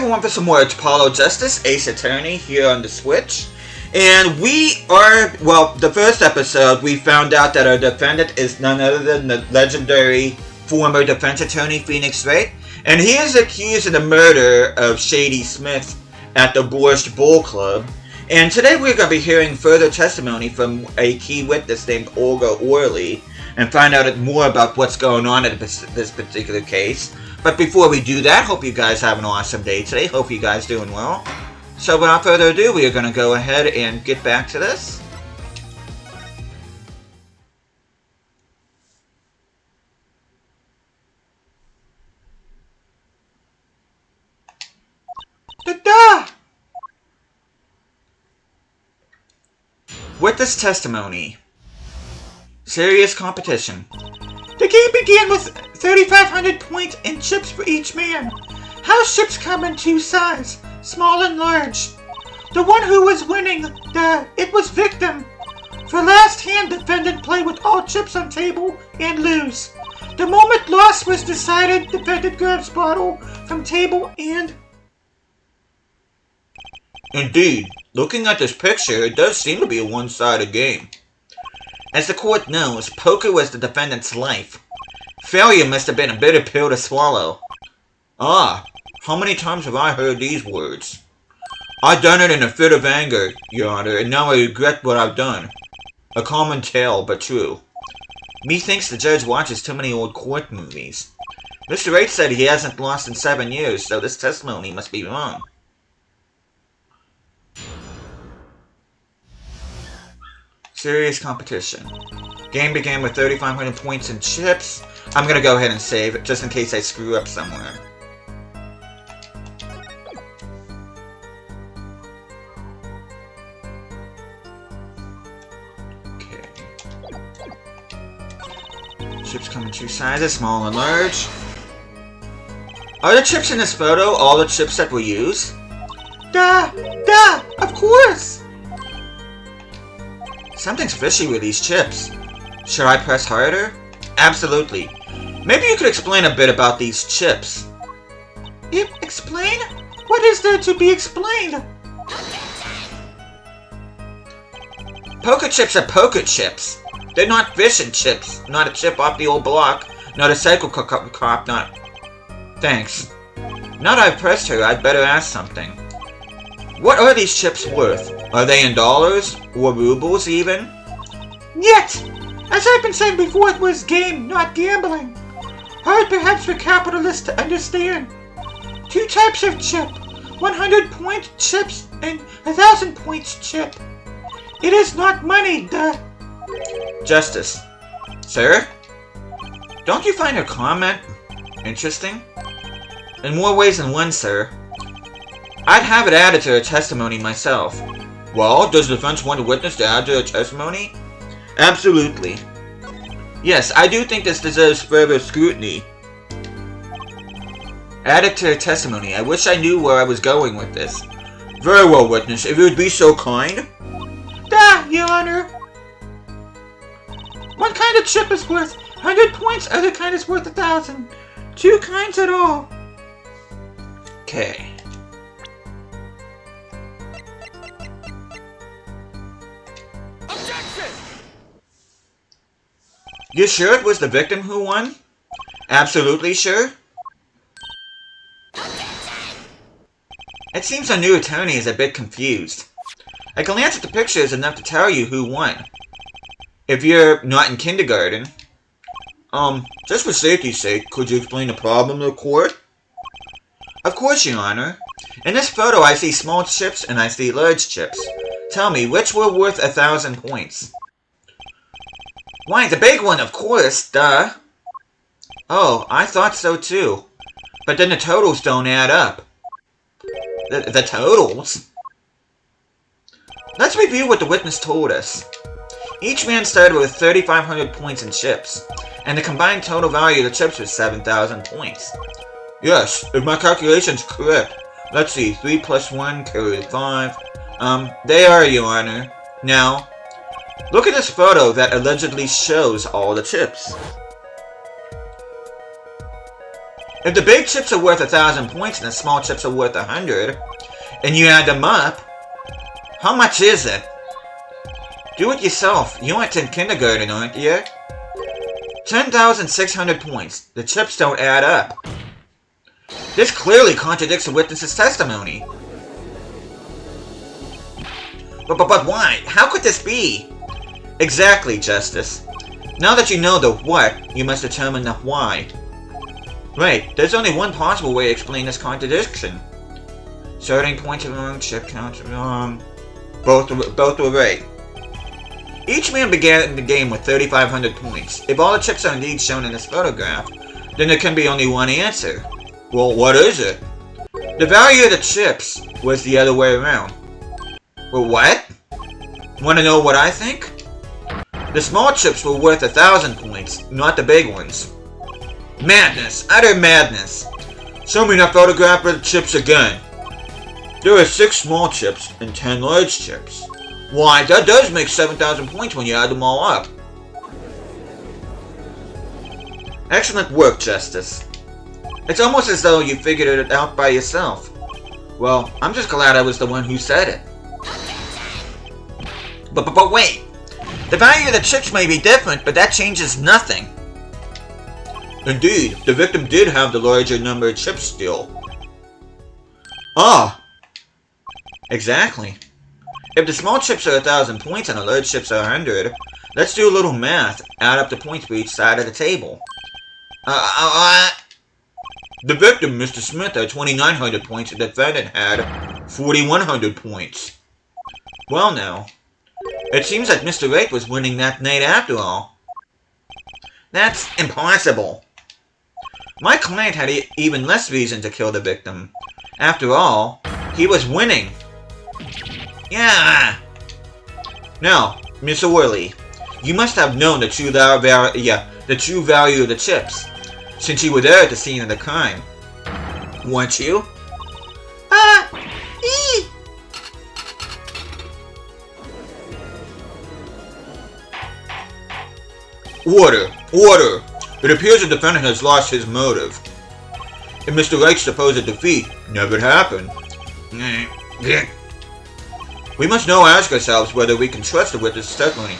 everyone for some more Apollo Justice, Ace Attorney here on the Switch. And we are, well, the first episode we found out that our defendant is none other than the legendary former defense attorney Phoenix Wright. And he is accused of the murder of Shady Smith at the Borscht Bull Club. And today we're going to be hearing further testimony from a key witness named Olga Orley and find out more about what's going on in this particular case. But before we do that, hope you guys have an awesome day today. Hope you guys doing well. So without further ado, we are going to go ahead and get back to this. Da-da! Witness testimony. Serious competition. The game began with 3,500 points and chips for each man. House chips come in two sizes, small and large. The one who was winning, it was victim. For last hand, defendant play with all chips on table and lose. The moment loss was decided, defendant grabs bottle from table and... Indeed, looking at this picture, it does seem to be a one-sided game. As the court knows, poker was the defendant's life. Failure must have been a bitter pill to swallow. Ah, how many times have I heard these words? I done it in a fit of anger, Your Honor, and now I regret what I've done. A common tale, but true. Methinks the judge watches too many old court movies. Mr. Wright said he hasn't lost in 7 years, so this testimony must be wrong. Serious competition. Game began with 3,500 points and chips. I'm gonna go ahead and save it, just in case I screw up somewhere. Okay. Chips come in two sizes, small and large. Are the chips in this photo all the chips that we use? Of course! Something's fishy with these chips. Should I press harder? Absolutely. Maybe you could explain a bit about these chips. Explain? What is there to be explained? Poker chips are poker chips. They're not fish and chips. Not a chip off the old block. Not a cycle crop, not... Thanks. Now that I've pressed her, I'd better ask something. What are these chips worth? Are they in dollars? Or rubles, even? Yet! As I've been saying before, it was game, not gambling. Hard perhaps for capitalists to understand. Two types of chip. 100-point chips and 1,000 points chip. It is not money, duh. Justice. Sir? Don't you find her comment interesting? In more ways than one, sir. I'd have it added to her testimony myself. Well, does the defense want a witness to add to her testimony? Absolutely. Yes, I do think this deserves further scrutiny. Add it to her testimony. I wish I knew where I was going with this. Very well, witness, if you would be so kind. Your Honor. One kind of chip is worth 100 points, other kind is worth 1,000. Two kinds at all. Okay. You sure it was the victim who won? Absolutely sure? It seems our new attorney is a bit confused. A glance at the picture is enough to tell you who won. If you're not in kindergarten. Just for safety's sake, could you explain the problem to the court? Of course, Your Honor. In this photo, I see small chips and I see large chips. Tell me, which were worth 1,000 points? Why, the big one, of course, duh. Oh, I thought so too. But then the totals don't add up. The totals? Let's review what the witness told us. Each man started with 3,500 points in chips, and the combined total value of the chips was 7,000 points. Yes, if my calculation's correct. Let's see, 3 plus 1 carries 5. They are, Your Honor. Now, look at this photo that allegedly shows all the chips. If the big chips are worth 1,000 points and the small chips are worth 100, and you add them up, how much is it? Do it yourself. You aren't in kindergarten, aren't you? 10,600 points. The chips don't add up. This clearly contradicts the witness's testimony. But why? How could this be? Exactly, Justice. Now that you know the what, you must determine the why. Right, there's only one possible way to explain this contradiction. Starting points are wrong, chip counts are wrong. Both were right. Each man began the game with 3,500 points. If all the chips are indeed shown in this photograph, then there can be only one answer. Well, what is it? The value of the chips was the other way around. Well, what? Want to know what I think? The small chips were worth 1,000 points, not the big ones. Madness! Utter madness! Show me that photograph of the chips again. There are 6 small chips and 10 large chips. Why, that does make 7,000 points when you add them all up. Excellent work, Justice. It's almost as though you figured it out by yourself. Well, I'm just glad I was the one who said it. But wait! The value of the chips may be different, but that changes nothing. Indeed, the victim did have the larger number of chips still. Ah! Exactly. If the small chips are 1,000 points and the large chips are 100, let's do a little math. Add up the points for each side of the table. The victim, Mr. Smith, had 2,900 points and the defendant had 4,100 points. Well now, it seems that Mr. Wright was winning that night after all. That's impossible. My client had even less reason to kill the victim. After all, he was winning. Yeah. Now, Miss Orley, you must have known the true value of the chips, since you were there at the scene of the crime. Weren't you? Order! Order! It appears the defendant has lost his motive. If Mr. Wright's supposed defeat never happened. We must now ask ourselves whether we can trust the witness' testimony.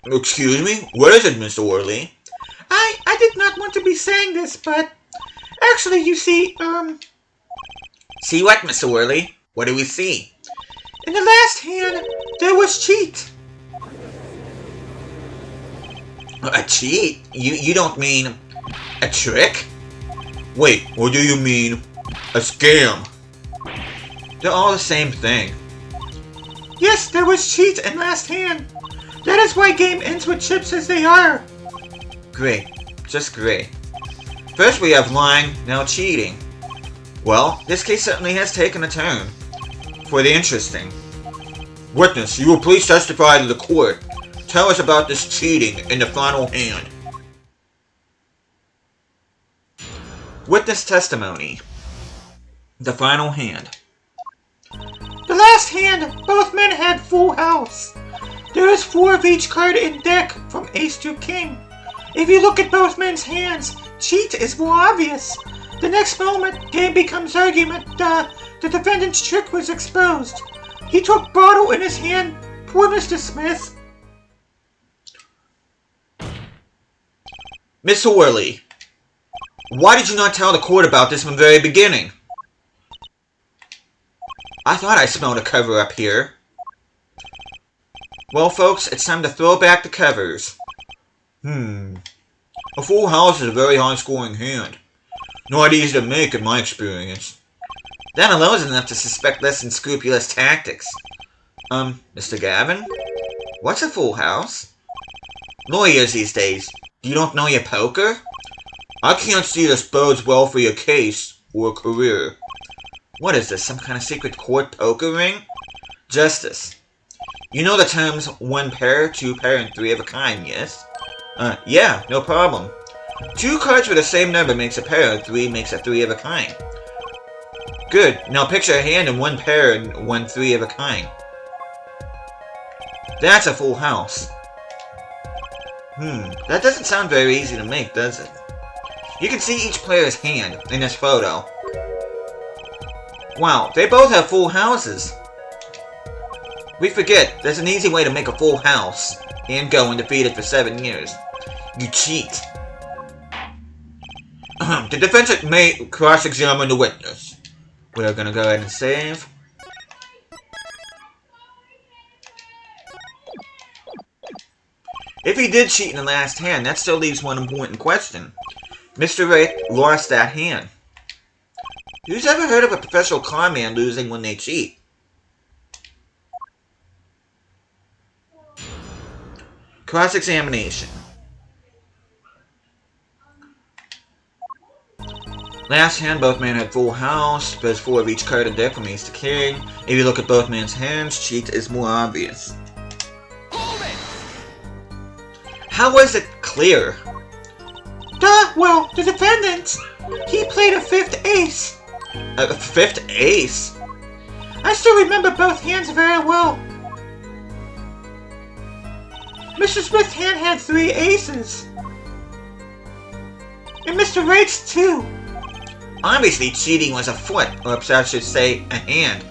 Excuse me? What is it, Mr. Worley? I did not want to be saying this, but actually, you see, See what, Mr. Worley? What do we see? In the last hand, there was cheat. A cheat? You don't mean a trick? Wait, what do you mean a scam? They're all the same thing. Yes, there was cheat in last hand. That is why game ends with chips as they are. Great. Just great. First we have lying, now cheating. Well, this case certainly has taken a turn. For the interesting. Witness, you will please testify to the court. Tell us about this cheating in the final hand. Witness testimony. The final hand. The last hand, both men had full house. There is 4 of each card in deck, from ace to king. If you look at both men's hands, cheat is more obvious. The next moment, game becomes argument. The defendant's trick was exposed. He took bottle in his hand. Poor Mr. Smith. Mr. Worley, why did you not tell the court about this from the very beginning? I thought I smelled a cover-up here. Well, folks, it's time to throw back the covers. A full house is a very high-scoring hand. Not easy to make in my experience. That alone is enough to suspect less than scrupulous tactics. Mr. Gavin? What's a full house? Lawyers these days, you don't know your poker? I can't see this bodes well for your case or career. What is this, some kind of secret court poker ring? Justice. You know the terms 1 pair, 2 pair, and 3 of a kind, yes? Yeah, no problem. 2 cards with the same number makes a pair, and 3 makes a 3 of a kind. Good, now picture a hand in 1 pair and 1 3 of a kind. That's a full house. That doesn't sound very easy to make, does it? You can see each player's hand in this photo. Wow, they both have full houses. We forget, there's an easy way to make a full house and go undefeated for 7 years. You cheat. The defense may cross-examine the witness. We're gonna go ahead and save. If he did cheat in the last hand, that still leaves one important question. Mr. Wraith lost that hand. Who's ever heard of a professional con man losing when they cheat? Cross-examination. Last hand, both men had full house. There's 4 of each card in deck from ace to king. If you look at both men's hands, cheat is more obvious. How was it clear? Well, the defendant, he played a 5th ace. A 5th ace? I still remember both hands very well. Mr. Smith's hand had 3 aces. And Mr. Wright's 2. Obviously, cheating was afoot, or perhaps I should say, a hand.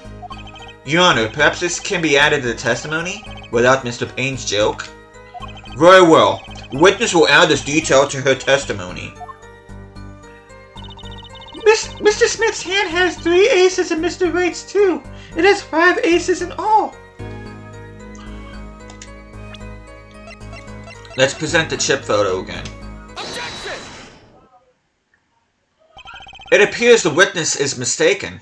Your Honor, perhaps this can be added to the testimony, without Mr. Payne's joke? Very well. The witness will add this detail to her testimony. Mr. Smith's hand has 3 aces and Mr. Wright's 2. It has 5 aces in all. Let's present the chip photo again. Objection! It appears the witness is mistaken.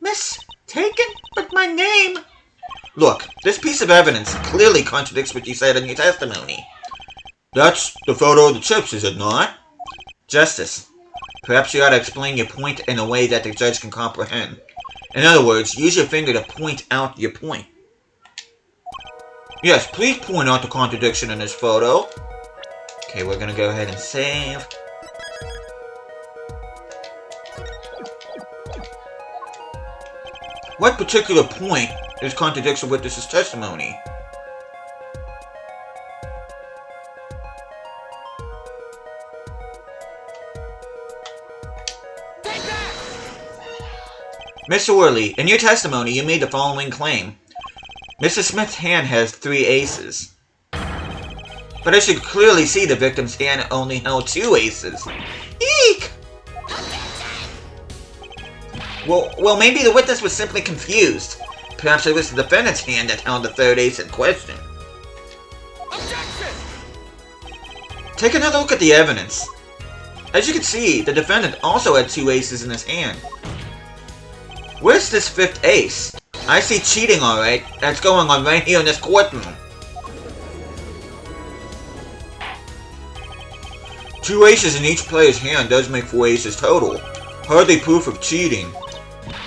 Mistaken? But my name... Look, this piece of evidence clearly contradicts what you said in your testimony. That's the photo of the chips, is it not? Justice, perhaps you ought to explain your point in a way that the judge can comprehend. In other words, use your finger to point out your point. Yes, please point out the contradiction in this photo. Okay, we're gonna go ahead and save. What particular point is contradicts the witness's testimony? Take that! Mr. Worley, in your testimony, you made the following claim. Mr. Smith's hand has 3 aces. But as you could clearly see, the victim's hand only held 2 aces. Eek! Well, maybe the witness was simply confused. Perhaps it was the defendant's hand that held the 3rd ace in question. Objection! Take another look at the evidence. As you can see, the defendant also had 2 aces in his hand. Where's this 5th ace? I see cheating, alright. That's going on right here in this courtroom. 2 aces in each player's hand does make 4 aces total. Hardly proof of cheating.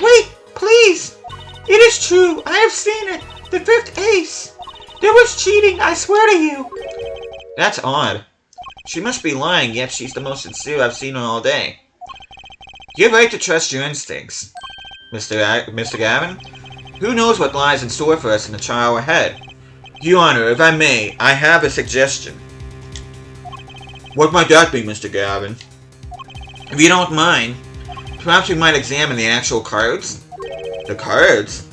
Wait, please! It is true, I have seen it! The 5th ace! There was cheating, I swear to you! That's odd. She must be lying, yet she's the most sincere I've seen her all day. You're right to trust your instincts, Mr. Gavin. Who knows what lies in store for us in the trial ahead? Your Honor, if I may, I have a suggestion. What might that be, Mr. Gavin? If you don't mind, perhaps we might examine the actual cards? The cards?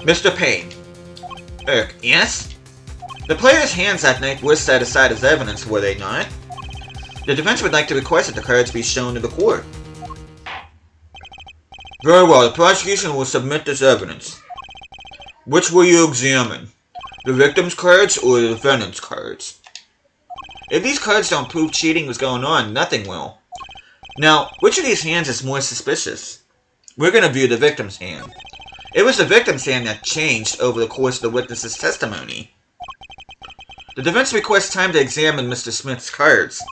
Mr. Payne. Yes? The players' hands that night were set aside as evidence, were they not? The defense would like to request that the cards be shown to the court. Very well, the prosecution will submit this evidence. Which will you examine? The victim's cards or the defendant's cards? If these cards don't prove cheating was going on, nothing will. Now, which of these hands is more suspicious? We're going to view the victim's hand. It was the victim's hand that changed over the course of the witness's testimony. The defense requests time to examine Mr. Smith's cards.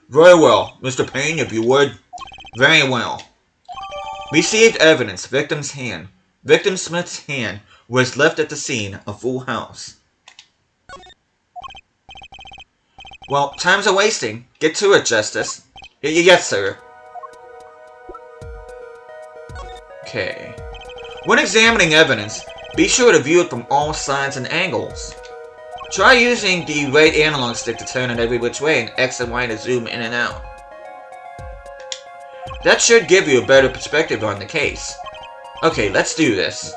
Very well, Mr. Payne, if you would. Very well. Received evidence, victim's hand. Victim Smith's hand was left at the scene, a full house. Well, time's a wasting. Get to it, Justice. Yes, sir. Okay. When examining evidence, be sure to view it from all sides and angles. Try using the right analog stick to turn it every which way and X and Y to zoom in and out. That should give you a better perspective on the case. Okay, let's do this.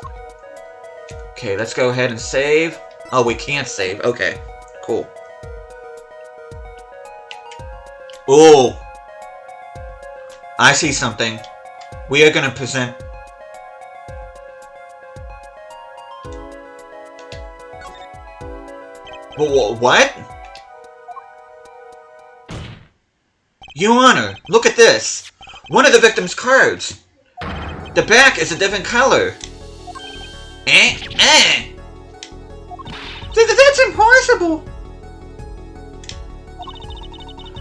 Okay, let's go ahead and save. Oh, we can't save. Okay, cool. Oh, I see something. We are going to present... What? Your Honor, look at this. One of the victim's cards. The back is a different color. That's impossible!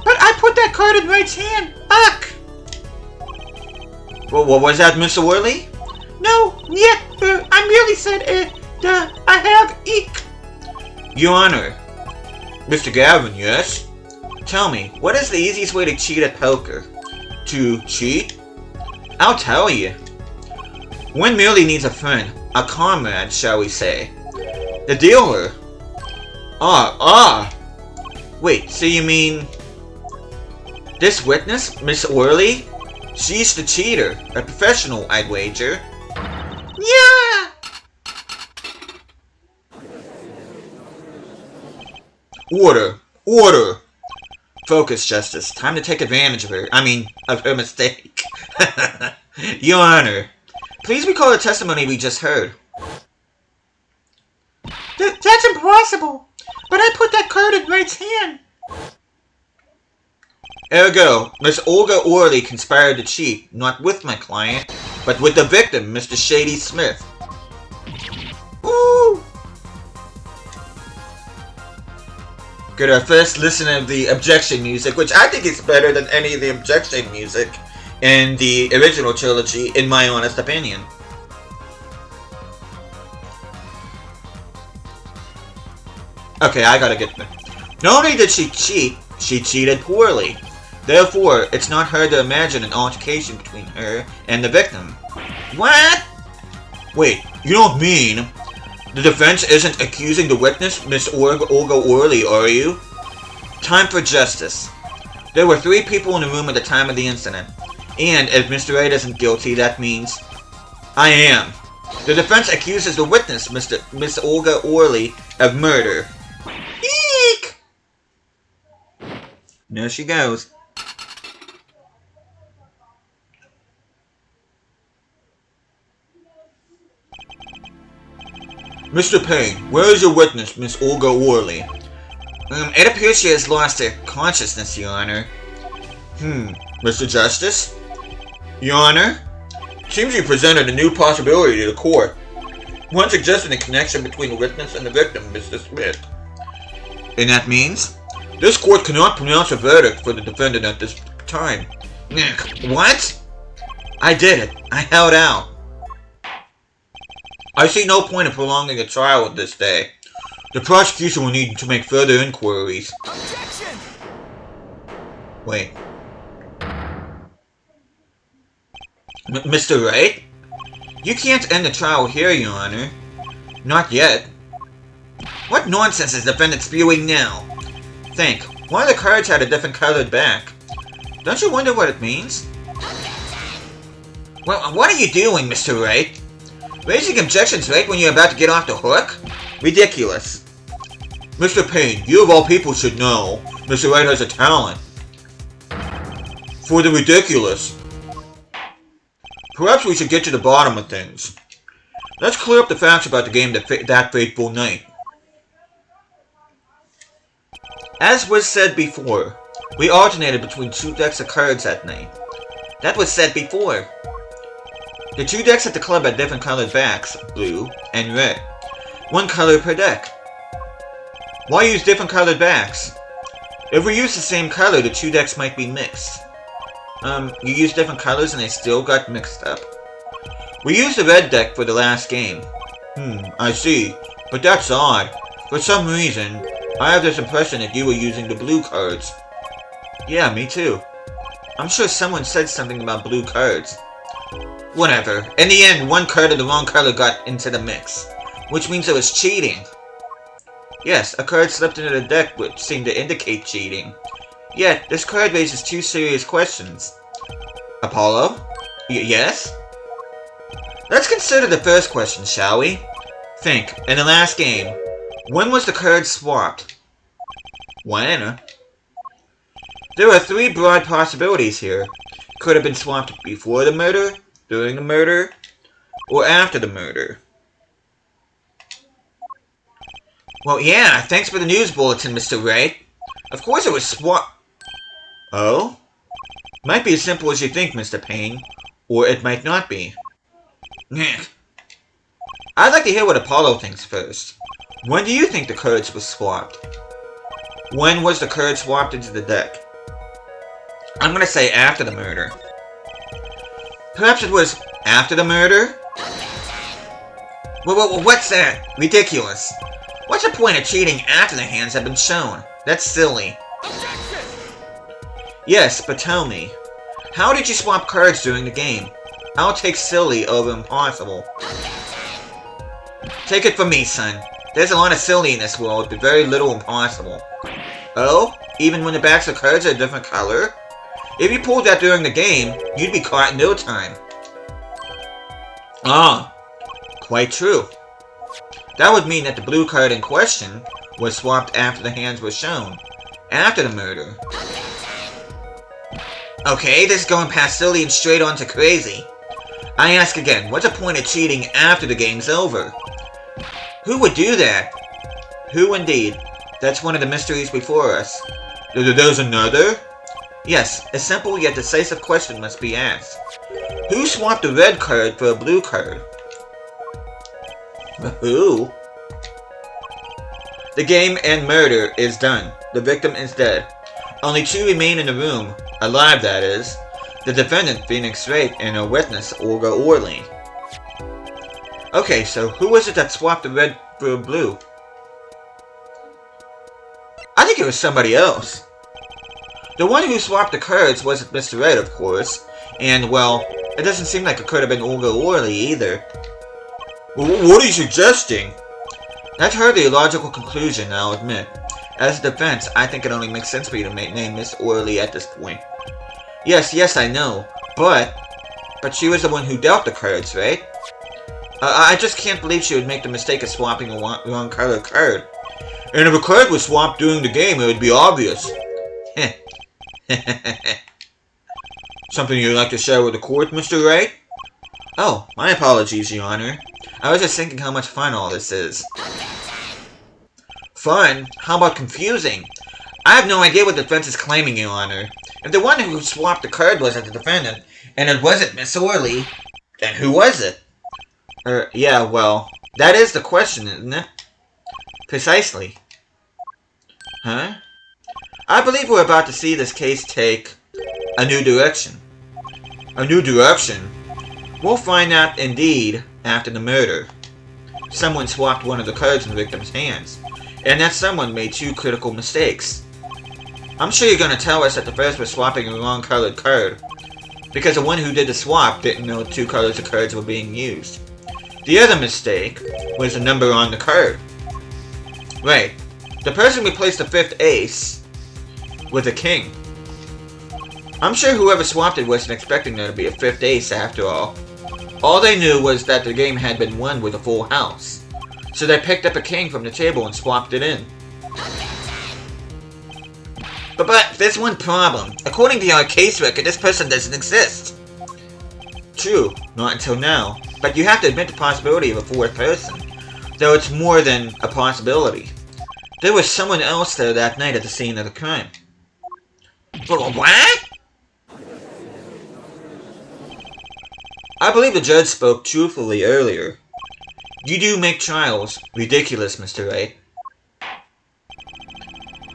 But I put that card in Right's hand! Ugh! Well, what was that, Mr. Worley? No, yet, I merely said, I have eek. Your Honor. Mr. Gavin, yes? Tell me, what is the easiest way to cheat at poker? To cheat? I'll tell you. One merely needs a friend, a comrade, shall we say. The dealer. Wait, so you mean... this witness, Miss Worley? She's the cheater. A professional, I'd wager. Yeah! Order! Order! Focus, Justice. Time to take advantage of her. Of her mistake. Your Honor, please recall the testimony we just heard. That's impossible! But I put that card in Right's hand! Ergo, Miss Olga Orley conspired to cheat, not with my client, but with the victim, Mr. Shady Smith. Ooh! Get our first listen of the objection music, which I think is better than any of the objection music in the original trilogy, in my honest opinion. Okay, I gotta get there. Not only did she cheat, she cheated poorly. Therefore, it's not hard to imagine an altercation between her and the victim. What? Wait, you don't mean the defense isn't accusing the witness, Miss Olga Orley, are you? Time for justice. There were 3 people in the room at the time of the incident. And if Mr. Wright isn't guilty, that means I am. The defense accuses the witness, Miss Olga Orley, of murder. Eek! There she goes. Mr. Payne, where is your witness, Miss Olga Orley? It appears she has lost her consciousness, Your Honor. Mr. Justice? Your Honor? Seems you presented a new possibility to the court. One suggesting a connection between the witness and the victim, Mr. Smith. And that means? This court cannot pronounce a verdict for the defendant at this time. What? I did it. I held out. I see no point in prolonging a trial at this day. The prosecution will need to make further inquiries. Objection! Wait. Mr. Wright? You can't end the trial here, Your Honor. Not yet. What nonsense is the defendant spewing now? Think. One of the cards had a different colored back. Don't you wonder what it means? Well, what are you doing, Mr. Wright? Raising objections right when you're about to get off the hook? Ridiculous. Mr. Payne, you of all people should know. Mr. Wright has a talent for the ridiculous. Perhaps we should get to the bottom of things. Let's clear up the facts about the game that fateful night. As was said before, we alternated between 2 decks of cards that night. That was said before. The 2 decks at the club had different colored backs, blue and red. 1 color per deck. Why use different colored backs? If we use the same color, the 2 decks might be mixed. You used different colors and they still got mixed up? We used the red deck for the last game. I see. But that's odd. For some reason, I have this impression that you were using the blue cards. Yeah, me too. I'm sure someone said something about blue cards. Whatever. In the end, 1 card of the wrong color got into the mix. Which means it was cheating. Yes, a card slipped into the deck which seemed to indicate cheating. Yet, this card raises two serious questions. Apollo? Yes? Let's consider the first question, shall we? Think, in the last game, when was the card swapped? When? There are three broad possibilities here. Could have been swapped before the murder, during the murder, or after the murder. Well, yeah, thanks for the news bulletin, Mr. Wright. Of course it was swapped. Oh? Might be as simple as you think, Mr. Payne. Or it might not be. I'd like to hear what Apollo thinks first. When do you think the cards were swapped? When was the card swapped into the deck? I'm gonna say after the murder. Perhaps it was after the murder? What's that? Ridiculous. What's the point of cheating after the hands have been shown? That's silly. Objection! Yes, but tell me. How did you swap cards during the game? I'll take silly over impossible. Take it from me, son. There's a lot of silly in this world, but very little impossible. Oh? Even when the backs of cards are a different color? If you pulled that during the game, you'd be caught in no time. Ah, quite true. That would mean that the blue card in question was swapped after the hands were shown. After the murder. Okay, this is going past silly and straight on to crazy. I ask again, what's the point of cheating after the game's over? Who would do that? Who indeed? That's one of the mysteries before us. There's another? Yes, a simple yet decisive question must be asked. Who swapped a red card for a blue card? Who? The game and murder is done. The victim is dead. Only two remain in the room, alive that is. The defendant, Phoenix Wright, and a witness, Olga Orley. Okay, so who was it that swapped the red for a blue? I think it was somebody else. The one who swapped the cards wasn't Mr. Red, of course. And, well, it doesn't seem like it could have been Olga Orley either. What are you suggesting? That's hardly a logical conclusion, I'll admit. As a defense, I think it only makes sense for you to name Miss Orley at this point. Yes, I know. But she was the one who dealt the cards, right? I just can't believe she would make the mistake of swapping a wrong color card. And if a card was swapped during the game, it would be obvious. Something you'd like to share with the court, Mr. Wright? Oh, my apologies, Your Honor. I was just thinking how much fun all this is. Fun? How about confusing? I have no idea what the defense is claiming, Your Honor. If the one who swapped the card wasn't the defendant, and it wasn't Miss Orley, then who was it? Yeah, well, that is the question, isn't it? Precisely. Huh? I believe we're about to see this case take a new direction. A new direction? We'll find out, indeed, after the murder. Someone swapped one of the cards in the victim's hands, and that someone made two critical mistakes. I'm sure you're going to tell us that the first was swapping a wrong colored card, because the one who did the swap didn't know two colors of cards were being used. The other mistake was the number on the card. Right. The person replaced the fifth ace with a king. I'm sure whoever swapped it wasn't expecting there to be a fifth ace after all. All they knew was that the game had been won with a full house. So they picked up a king from the table and swapped it in. But there's one problem. According to our case record, this person doesn't exist. True, not until now. But you have to admit the possibility of a fourth person. Though it's more than a possibility. There was someone else there that night at the scene of the crime. But what? I believe the judge spoke truthfully earlier. You do make trials ridiculous, Mr. Wright.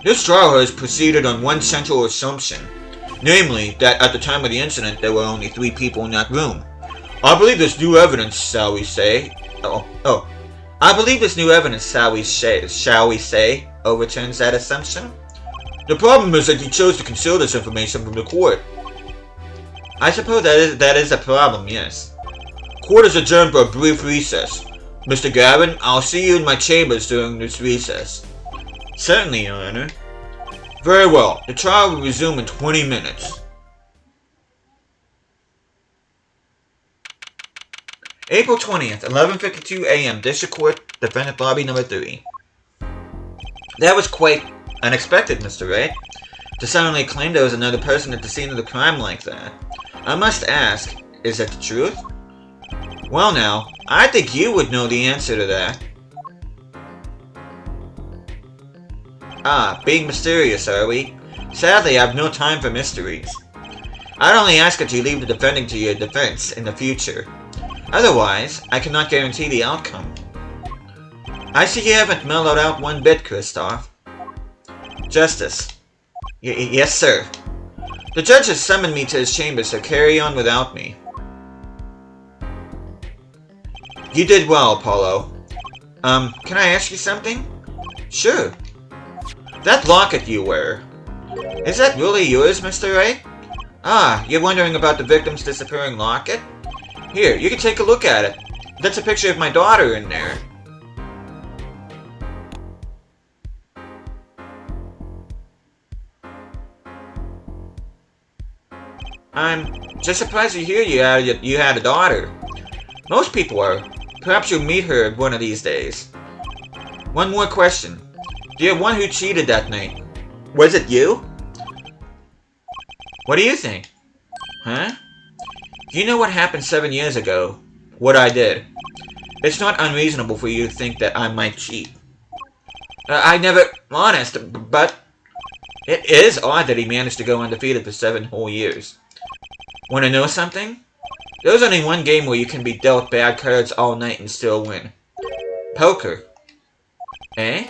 This trial has proceeded on one central assumption, namely that at the time of the incident there were only 3 people in that room. I believe this new evidence, shall we say, overturns that assumption? The problem is that you chose to conceal this information from the court. I suppose that is a problem, yes. Court is adjourned for a brief recess. Mr. Gavin, I'll see you in my chambers during this recess. Certainly, Your Honor. Very well. The trial will resume in 20 minutes. April 20th, 11:52 a.m. District Court, Defendant Lobby Number 3. That was quite unexpected, Mr. Wright. To suddenly claim there was another person at the scene of the crime like that. I must ask, is that the truth? Well now, I think you would know the answer to that. Ah, being mysterious, are we? Sadly, I have no time for mysteries. I'd only ask that you leave the defending to your defense in the future. Otherwise, I cannot guarantee the outcome. I see you haven't mellowed out one bit, Kristoff. Justice. Yes, sir. The judge has summoned me to his chambers, so carry on without me. You did well, Apollo. Can I ask you something? Sure. That locket you wear. Is that really yours, Mr. Wright? Ah, you're wondering about the victim's disappearing locket? Here, you can take a look at it. That's a picture of my daughter in there. I'm just surprised to hear you had a daughter. Most people are. Perhaps you'll meet her one of these days. One more question. The one who cheated that night, was it you? What do you think? Huh? You know what happened 7 years ago? What I did. It's not unreasonable for you to think that I might cheat. I never... Honest, but... It is odd that he managed to go undefeated for 7 whole years. Want to know something? There's only one game where you can be dealt bad cards all night and still win. Poker. Eh?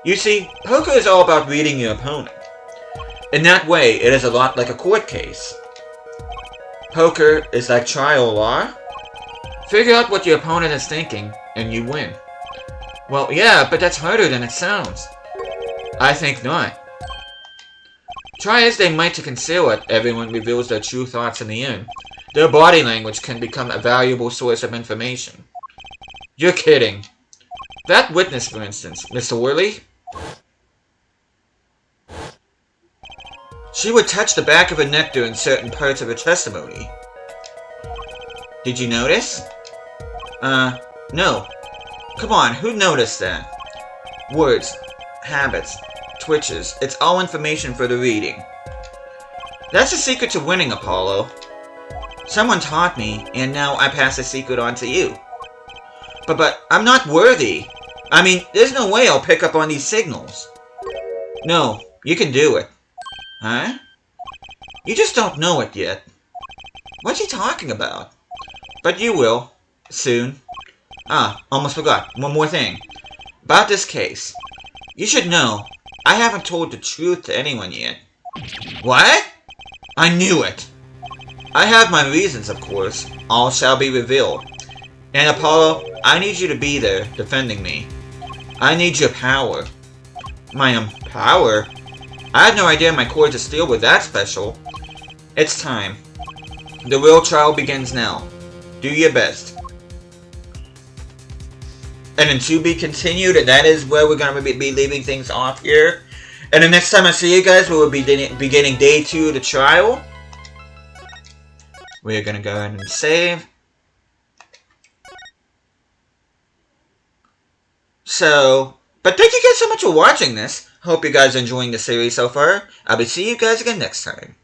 You see, poker is all about reading your opponent. In that way, it is a lot like a court case. Poker is like trial law. Figure out what your opponent is thinking, and you win. Well, yeah, but that's harder than it sounds. I think not. Try as they might to conceal it, everyone reveals their true thoughts in the end. Their body language can become a valuable source of information. You're kidding. That witness, for instance, Mr. Worley? She would touch the back of her neck during certain parts of her testimony. Did you notice? No. Come on, who noticed that? Words, habits, twitches, it's all information for the reading. That's the secret to winning, Apollo. Someone taught me, and now I pass the secret on to you. But I'm not worthy. I mean, there's no way I'll pick up on these signals. No, you can do it. Huh? You just don't know it yet. What's he talking about? But you will. Soon. Ah, almost forgot. One more thing. About this case. You should know, I haven't told the truth to anyone yet. What? I knew it. I have my reasons, of course. All shall be revealed. And Apollo, I need you to be there, defending me. I need your power. My, power? I had no idea my cords of steel were that special. It's time. The real trial begins now. Do your best. And then to be continued, and that is where we're going to be leaving things off here. And the next time I see you guys, we will be beginning day 2 of the trial. We're going to go ahead and save. So, but thank you guys so much for watching this. Hope you guys are enjoying the series so far. I will see you guys again next time.